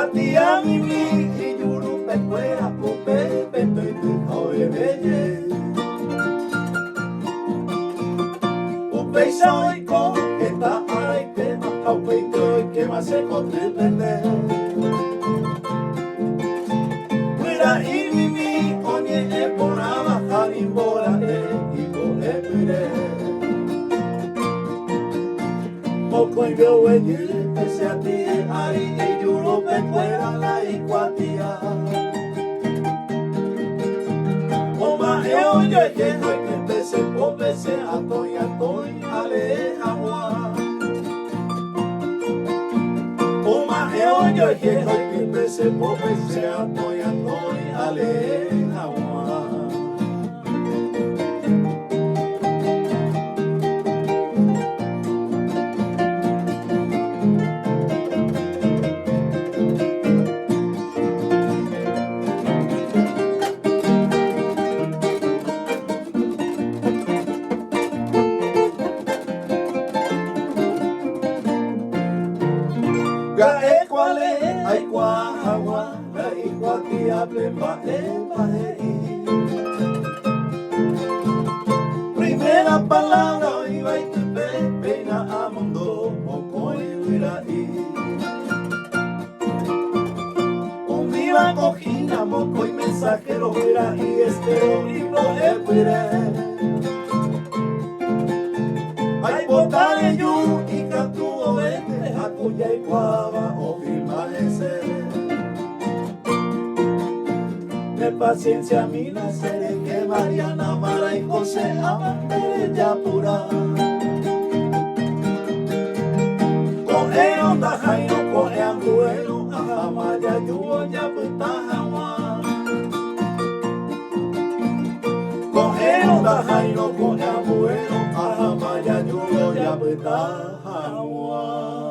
Iguatia mimi iyuru pekwera pupe petoi tukawe beye Upei saoiko eta araitema haupei toike maseko tripete Wira imimi onye eporaba harimbora ibo epire Moko ibeo wenye ese ati ari iyuru pekwera la iguatia Oma eo yo que no hay que pese po pese atoy ale agua Oma eo yo que no hay que pese po pese atoy ale agua Ga equale ai qua agua ga iguatia plemba Primera palabra iba y te pena a mundo poco ira Un viva cojina moco y mensajero era y este libro epire Ay botale yu y cantuo vete a cuya y guava o firmalese De paciencia mi naceré que Mariana Mara y José amante ya pura Coge onda jaino coge anguelo ajamaya yuo ya puta jawa Coge onda jaino coge anguelo ajamaya yuo ya puta jawa